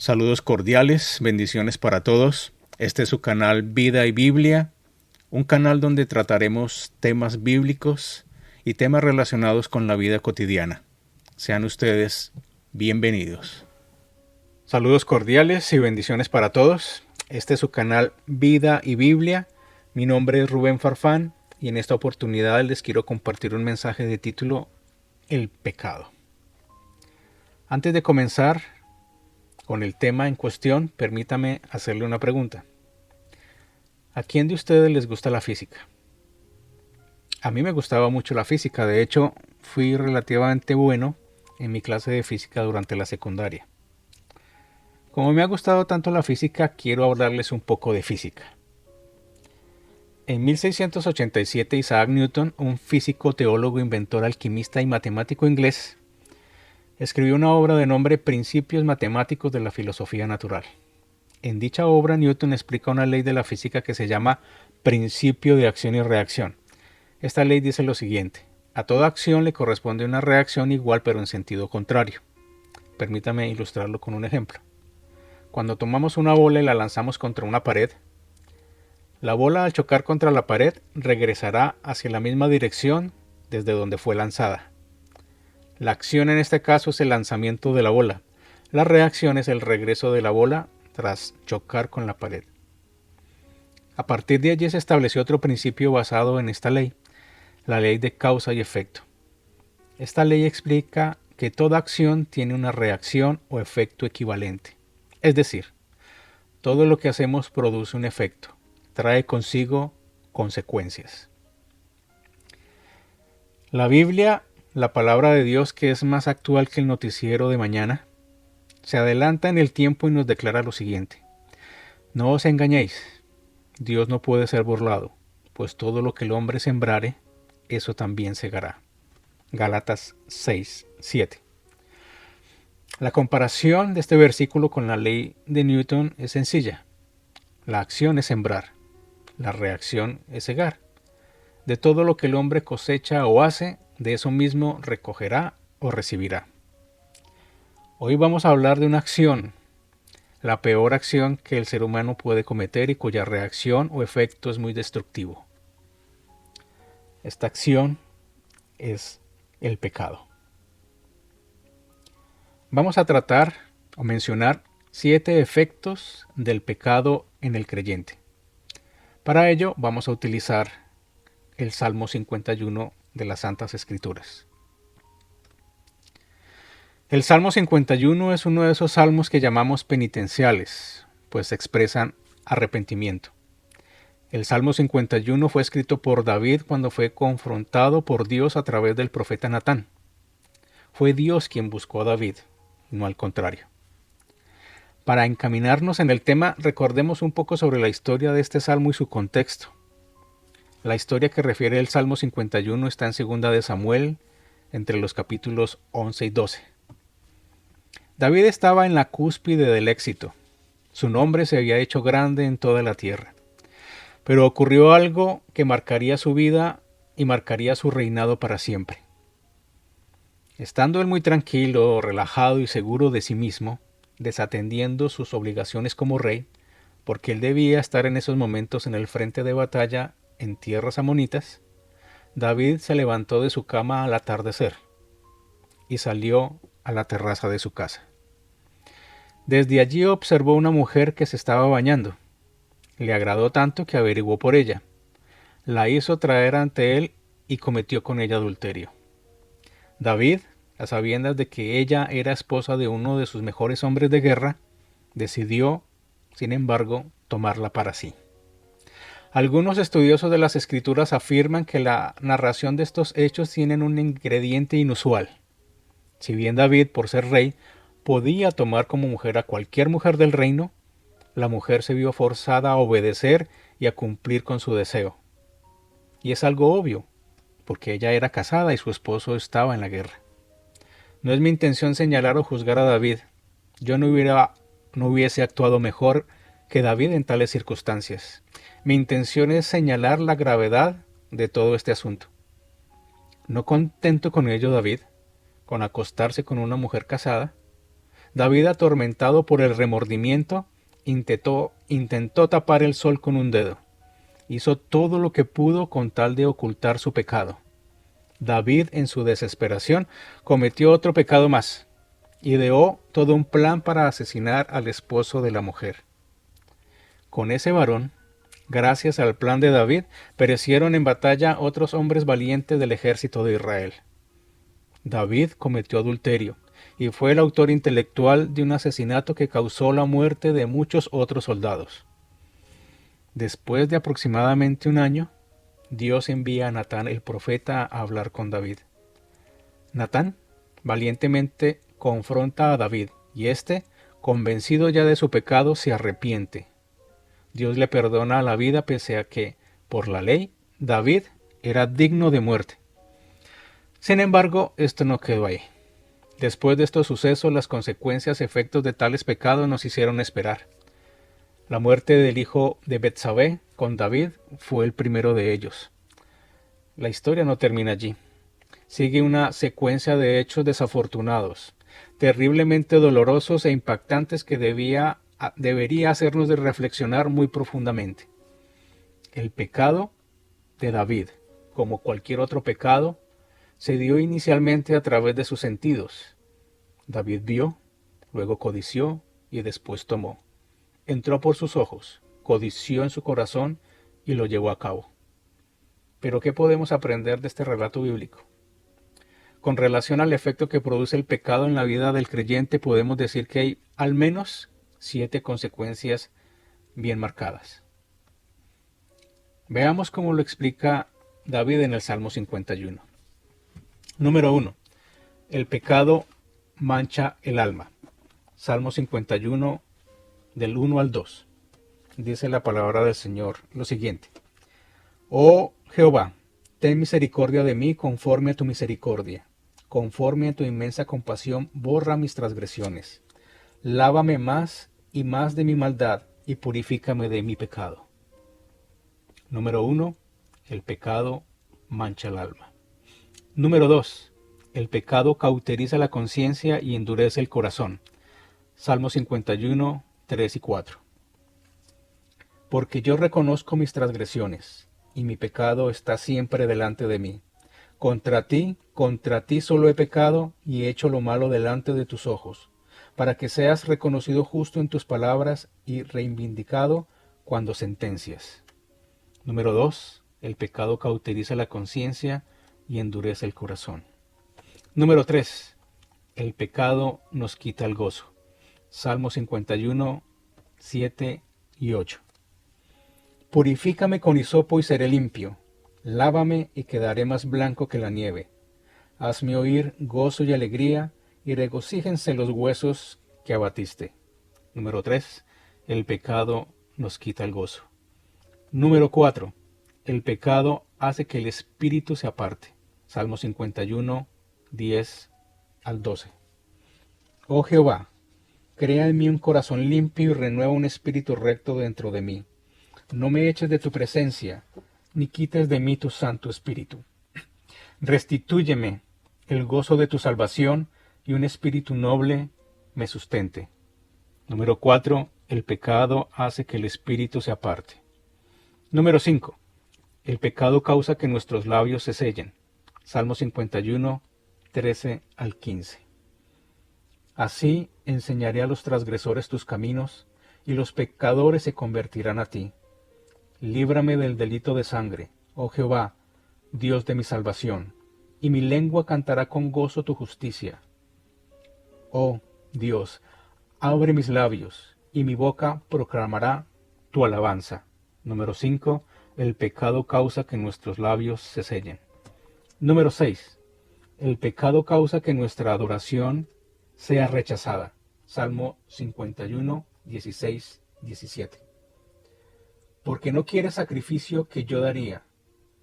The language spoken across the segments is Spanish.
Saludos cordiales, bendiciones para todos. Este es su canal Vida y Biblia, un canal donde trataremos temas bíblicos y temas relacionados con la vida cotidiana. Sean ustedes bienvenidos. Saludos cordiales y bendiciones para todos. Este es su canal Vida y Biblia. Mi nombre es Rubén Farfán y en esta oportunidad les quiero compartir un mensaje de título El pecado. Antes de comenzar con el tema en cuestión, permítame hacerle una pregunta. ¿A quién de ustedes les gusta la física? A mí me gustaba mucho la física, de hecho fui relativamente bueno en mi clase de física durante la secundaria. Como me ha gustado tanto la física, quiero hablarles un poco de física. En 1687 Isaac Newton, un físico, teólogo, inventor, alquimista y matemático inglés, escribió una obra de nombre Principios Matemáticos de la Filosofía Natural. En dicha obra, Newton explica una ley de la física que se llama Principio de Acción y Reacción. Esta ley dice lo siguiente: a toda acción le corresponde una reacción igual pero en sentido contrario. Permítame ilustrarlo con un ejemplo. Cuando tomamos una bola y la lanzamos contra una pared, la bola al chocar contra la pared regresará hacia la misma dirección desde donde fue lanzada. La acción en este caso es el lanzamiento de la bola. La reacción es el regreso de la bola tras chocar con la pared. A partir de allí se estableció otro principio basado en esta ley, la ley de causa y efecto. Esta ley explica que toda acción tiene una reacción o efecto equivalente. Es decir, todo lo que hacemos produce un efecto, trae consigo consecuencias. La Biblia, la palabra de Dios, que es más actual que el noticiero de mañana, se adelanta en el tiempo y nos declara lo siguiente: no os engañéis, Dios no puede ser burlado, pues todo lo que el hombre sembrare, eso también segará. Gálatas 6:7. La comparación de este versículo con la ley de Newton es sencilla. La acción es sembrar, la reacción es segar. De todo lo que el hombre cosecha o hace, de eso mismo recogerá o recibirá. Hoy vamos a hablar de una acción, la peor acción que el ser humano puede cometer y cuya reacción o efecto es muy destructivo. Esta acción es el pecado. Vamos a tratar o mencionar 7 efectos del pecado en el creyente. Para ello vamos a utilizar el Salmo 51 de las Santas Escrituras. El Salmo 51 es uno de esos salmos que llamamos penitenciales, pues expresan arrepentimiento. El Salmo 51 fue escrito por David cuando fue confrontado por Dios a través del profeta Natán. Fue Dios quien buscó a David, no al contrario. Para encaminarnos en el tema, recordemos un poco sobre la historia de este salmo y su contexto. La historia que refiere el Salmo 51 está en 2 de Samuel, entre los capítulos 11 y 12. David estaba en la cúspide del éxito. Su nombre se había hecho grande en toda la tierra. Pero ocurrió algo que marcaría su vida y marcaría su reinado para siempre. Estando él muy tranquilo, relajado y seguro de sí mismo, desatendiendo sus obligaciones como rey, porque él debía estar en esos momentos en el frente de batalla en tierras amonitas, David se levantó de su cama al atardecer y salió a la terraza de su casa. Desde allí observó una mujer que se estaba bañando. Le agradó tanto que averiguó por ella. La hizo traer ante él y cometió con ella adulterio. David, a sabiendas de que ella era esposa de uno de sus mejores hombres de guerra, decidió, sin embargo, tomarla para sí. Algunos estudiosos de las Escrituras afirman que la narración de estos hechos tienen un ingrediente inusual. Si bien David, por ser rey, podía tomar como mujer a cualquier mujer del reino, la mujer se vio forzada a obedecer y a cumplir con su deseo. Y es algo obvio, porque ella era casada y su esposo estaba en la guerra. No es mi intención señalar o juzgar a David. Yo no hubiese actuado mejor que David en tales circunstancias. Mi intención es señalar la gravedad de todo este asunto. No contento con ello David, con acostarse con una mujer casada, David, atormentado por el remordimiento, intentó tapar el sol con un dedo. Hizo todo lo que pudo con tal de ocultar su pecado. David, en su desesperación, cometió otro pecado más. Ideó todo un plan para asesinar al esposo de la mujer. Con ese varón, gracias al plan de David, perecieron en batalla otros hombres valientes del ejército de Israel. David cometió adulterio y fue el autor intelectual de un asesinato que causó la muerte de muchos otros soldados. Después de aproximadamente un año, Dios envía a Natán el profeta a hablar con David. Natán valientemente confronta a David y éste, convencido ya de su pecado, se arrepiente. Dios le perdona la vida pese a que, por la ley, David era digno de muerte. Sin embargo, esto no quedó ahí. Después de estos sucesos, las consecuencias y efectos de tales pecados nos hicieron esperar. La muerte del hijo de Betsabé con David fue el primero de ellos. La historia no termina allí. Sigue una secuencia de hechos desafortunados, terriblemente dolorosos e impactantes que debería hacernos de reflexionar muy profundamente. El pecado de David, como cualquier otro pecado, se dio inicialmente a través de sus sentidos. David vio, luego codició y después tomó. Entró por sus ojos, codició en su corazón y lo llevó a cabo. Pero ¿qué podemos aprender de este relato bíblico? Con relación al efecto que produce el pecado en la vida del creyente, podemos decir que hay al menos 7 consecuencias bien marcadas. Veamos cómo lo explica David en el Salmo 51. Número 1. El pecado mancha el alma. Salmo 51, del 1 al 2. Dice la palabra del Señor lo siguiente. Oh Jehová, ten misericordia de mí conforme a tu misericordia. Conforme a tu inmensa compasión, borra mis transgresiones. Lávame más y más de mi maldad y purifícame de mi pecado. Número 1. El pecado mancha el alma. Número 2. El pecado cauteriza la conciencia y endurece el corazón. Salmo 51, 3 y 4. Porque yo reconozco mis transgresiones, y mi pecado está siempre delante de mí. Contra ti solo he pecado y he hecho lo malo delante de tus ojos, para que seas reconocido justo en tus palabras y reivindicado cuando sentencias. Número 2. El pecado cauteriza la conciencia y endurece el corazón. Número 3. El pecado nos quita el gozo. Salmo 51, 7 y 8. Purifícame con hisopo y seré limpio. Lávame y quedaré más blanco que la nieve. Hazme oír gozo y alegría, y regocíjense los huesos que abatiste. Número 3. El pecado nos quita el gozo. Número 4. El pecado hace que el espíritu se aparte. Salmo 51, 10 al 12. Oh Jehová, crea en mí un corazón limpio y renueva un espíritu recto dentro de mí. No me eches de tu presencia, ni quites de mí tu santo espíritu. Restitúyeme el gozo de tu salvación, y un espíritu noble me sustente. Número 4. El pecado hace que el espíritu se aparte. Número 5. El pecado causa que nuestros labios se sellen. Salmo 51, 13 al 15. Así enseñaré a los transgresores tus caminos, y los pecadores se convertirán a ti. Líbrame del delito de sangre, oh Jehová, Dios de mi salvación, y mi lengua cantará con gozo tu justicia. Oh Dios, abre mis labios, y mi boca proclamará tu alabanza. Número 5. El pecado causa que nuestros labios se sellen. Número 6. El pecado causa que nuestra adoración sea rechazada. Salmo 51, 16, 17. Porque no quieres sacrificio que yo daría,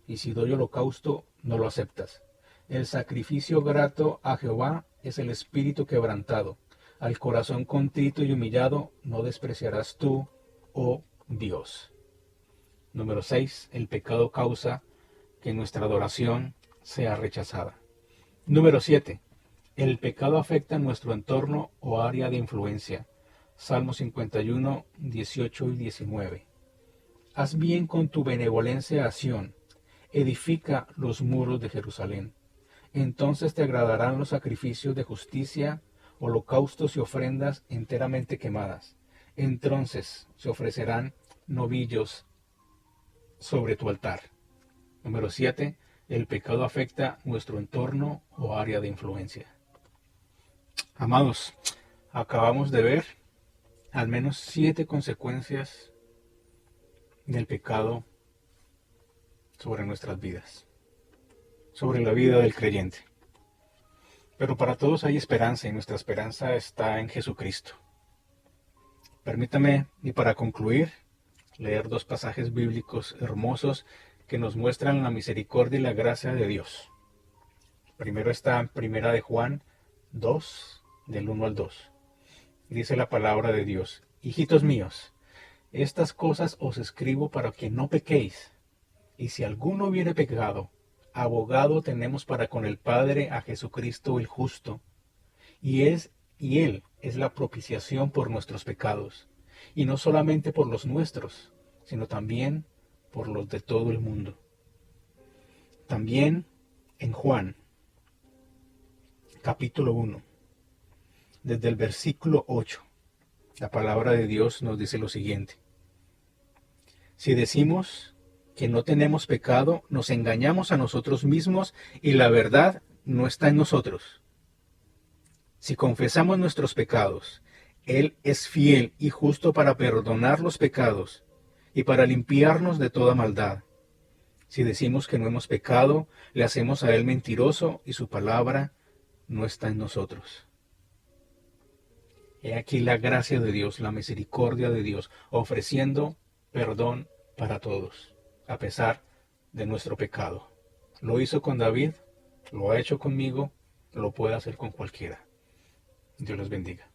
y si doy holocausto, no lo aceptas. El sacrificio grato a Jehová es el espíritu quebrantado. Al corazón contrito y humillado no despreciarás tú, oh Dios. Número 6. El pecado causa que nuestra adoración sea rechazada. Número 7. El pecado afecta nuestro entorno o área de influencia. Salmo 51, 18 y 19. Haz bien con tu benevolencia a Sión, edifica los muros de Jerusalén. Entonces te agradarán los sacrificios de justicia, holocaustos y ofrendas enteramente quemadas. Entonces se ofrecerán novillos sobre tu altar. Número 7. El pecado afecta nuestro entorno o área de influencia. Amados, acabamos de ver al menos 7 consecuencias del pecado sobre nuestras vidas, sobre la vida del creyente. Pero para todos hay esperanza y nuestra esperanza está en Jesucristo. Permítame, y para concluir, leer 2 pasajes bíblicos hermosos que nos muestran la misericordia y la gracia de Dios. Primero está en Primera de Juan 2, del 1 al 2. Dice la palabra de Dios: Hijitos míos, estas cosas os escribo para que no pequéis. Y si alguno hubiere pecado, abogado tenemos para con el Padre a Jesucristo el justo. Y Él es la propiciación por nuestros pecados, y no solamente por los nuestros, sino también por los de todo el mundo. También en Juan, capítulo 1, desde el versículo 8, la palabra de Dios nos dice lo siguiente: Si decimos que no tenemos pecado, nos engañamos a nosotros mismos y la verdad no está en nosotros. Si confesamos nuestros pecados, Él es fiel y justo para perdonar los pecados y para limpiarnos de toda maldad. Si decimos que no hemos pecado, le hacemos a Él mentiroso y su palabra no está en nosotros. He aquí la gracia de Dios, la misericordia de Dios, ofreciendo perdón para todos, a pesar de nuestro pecado. Lo hizo con David, lo ha hecho conmigo, lo puede hacer con cualquiera. Dios los bendiga.